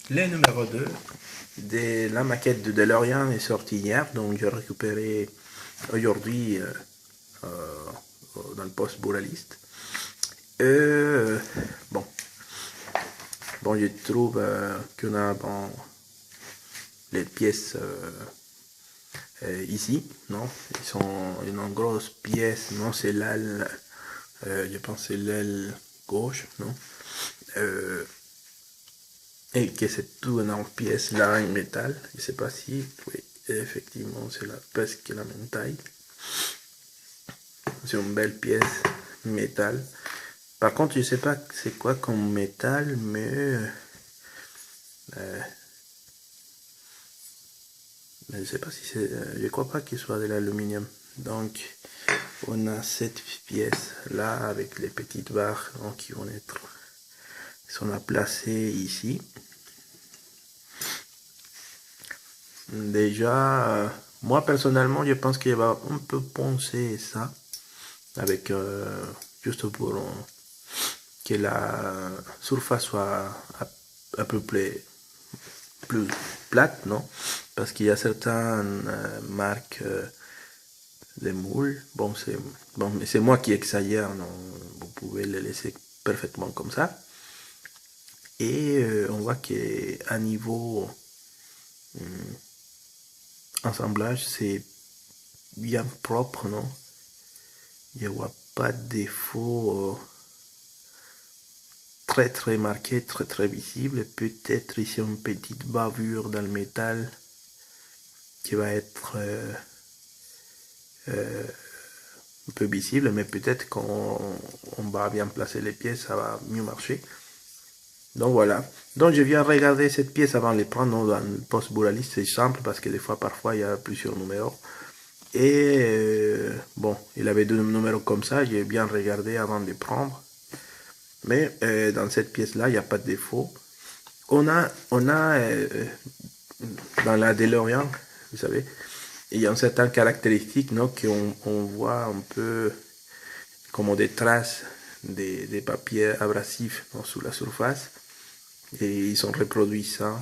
Le numéro 2 de la maquette de DeLorean est sortie hier, donc j'ai récupéré aujourd'hui dans le poste Buraliste. Euh, bon, bon, je trouve qu'on a les pièces ici, non? Ils sont une grosse pièce, non? C'est l'aile, je pense que c'est l'aile gauche, non? Euh, et que c'est tout en pièces là en métal. Je sais pas si, oui, effectivement, c'est presque la même taille. C'est une belle pièce métal. Par contre, je sais pas c'est quoi comme métal, mais je sais pas si c'est. Je crois pas qu'il soit de l'aluminium. Donc, on a cette pièce là avec les petites barres donc, qui vont être. Sont à placer ici. Déjà, moi personnellement, je pense qu'il va un peu poncer ça avec juste pour que la surface soit à peu près plus plate, non? Parce qu'il y a certaines marques de moules. Bon, mais c'est moi qui exagère, non? Vous pouvez les laisser parfaitement comme ça. Et on voit qu'à niveau assemblage, c'est bien propre, non? Il n'y a pas de défaut très très marqué, très très visible. Peut-être ici une petite bavure dans le métal qui va être un peu visible, mais peut-être quand on va bien placer les pièces, ça va mieux marcher. Donc voilà. Donc je viens regarder cette pièce avant de les prendre dans le poste Buraliste. C'est simple parce que des fois, parfois, il y a plusieurs numéros. Et bon, il avait deux numéros comme ça. J'ai bien regardé avant de les prendre. Mais dans cette pièce-là, il n'y a pas de défaut. On a dans la DeLorean, vous savez, il y a une certaine caractéristique, non, qu'on voit un peu comme des traces des papiers abrasifs, non, sous la surface. Et ils ont reproduit ça.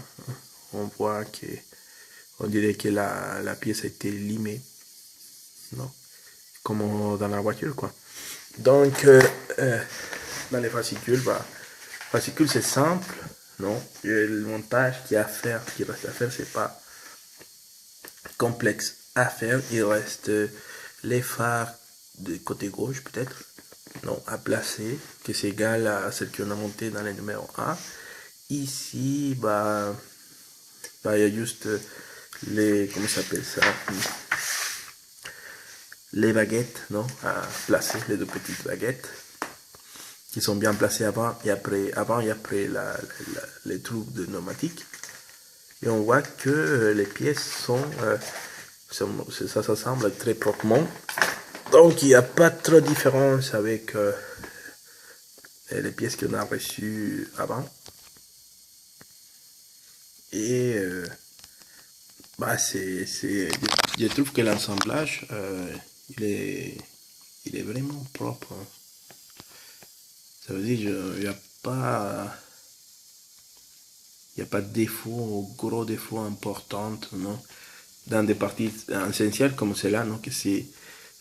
On voit que, on dirait que la pièce a été limée, non, comme dans la voiture, quoi. Donc, dans les fascicules, fascicule c'est simple, non? Et le montage qui reste à faire, c'est pas complexe à faire. Il reste les phares du côté gauche, peut-être, non, à placer, que c'est égal à celle qu'on a montée dans le numéro 1. Ici, il y a juste les, comment ça s'appelle ça? Les baguettes, non, à placer, les deux petites baguettes qui sont bien placées avant et après les trous de pneumatique. Et on voit que les pièces ça s'assemble très proprement. Donc il n'y a pas trop de différence avec les pièces qu'on a reçues avant. Et je trouve que l'assemblage, il est vraiment propre. Ça veut dire qu'il n'y a pas de défaut, gros défaut important, non? Dans des parties essentielles comme celle-là, non? Que ce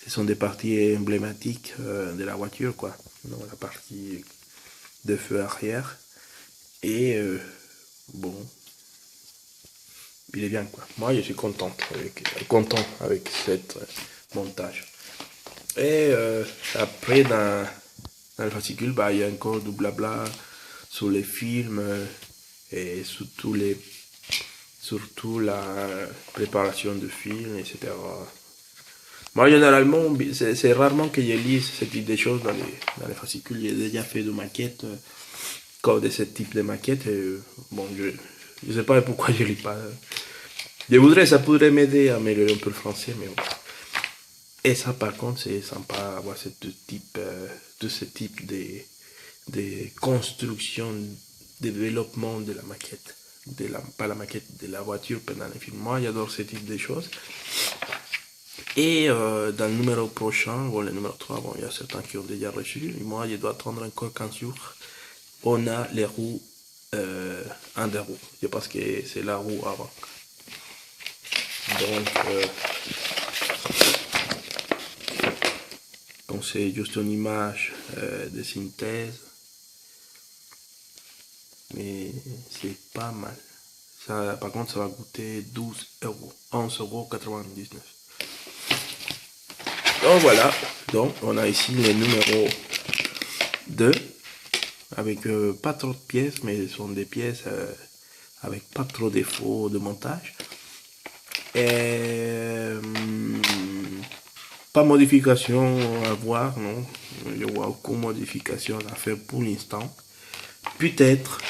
sont des parties emblématiques de la voiture, quoi. Non, la partie de feu arrière. Et bon, il est bien, quoi. Moi, je suis content avec cette montage. Et après, dans le fascicule, il y a encore du blabla sur les films et surtout la préparation de films, etc. Moi, généralement, c'est rarement que je lise ce type de choses dans les fascicules. J'ai déjà fait de maquettes, comme de ce type de maquettes. Et, bon, je sais pas pourquoi je lis pas. Ça pourrait m'aider à améliorer un peu le français, mais bon. Et ça, par contre, c'est sympa avoir tout ce type de construction, développement de la maquette. Pas la maquette de la voiture pendant les films. Moi, j'adore ce type de choses. Et dans le numéro prochain, le numéro 3, il y a certains qui ont déjà reçu. Et moi, je dois attendre encore 15 jours. On a les roues un des roues. Je pense que c'est la roue avant. Donc, quand c'est juste une image de synthèse, mais c'est pas mal. Ça, par contre, ça va coûter 12 euros, 11,99 €. Donc voilà, donc on a ici les numéros 2 avec pas trop de pièces, mais ce sont des pièces avec pas trop de défauts de montage. Et pas modification à voir, non. Je vois aucune modification à faire pour l'instant. Peut-être,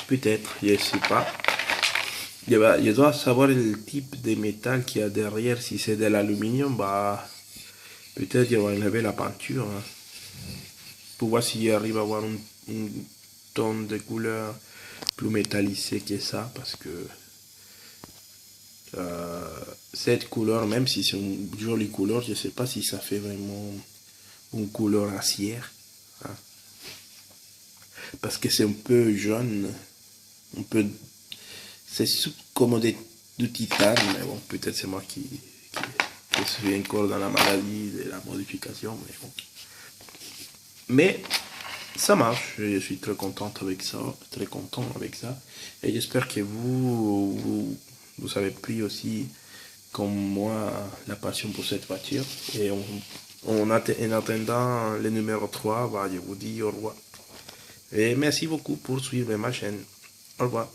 je sais pas. Je dois savoir le type de métal qu'il y a derrière. Si c'est de l'aluminium, bah peut-être je vais enlever la peinture, hein, pour voir si j'arrive à avoir une tonne de couleur plus métallisée que ça, parce que cette couleur, même si c'est une jolie couleur, je ne sais pas si ça fait vraiment une couleur acière, hein, parce que c'est un peu jaune, un peu, c'est comme du titane, mais bon, peut-être c'est moi qui suis encore dans la maladie de la modification, mais bon. Mais ça marche, je suis très content avec ça, et j'espère que vous avez pris aussi, comme moi, la passion pour cette voiture, et en attendant le numéro 3, bah, je vous dis au revoir. Et merci beaucoup pour suivre ma chaîne. Au revoir.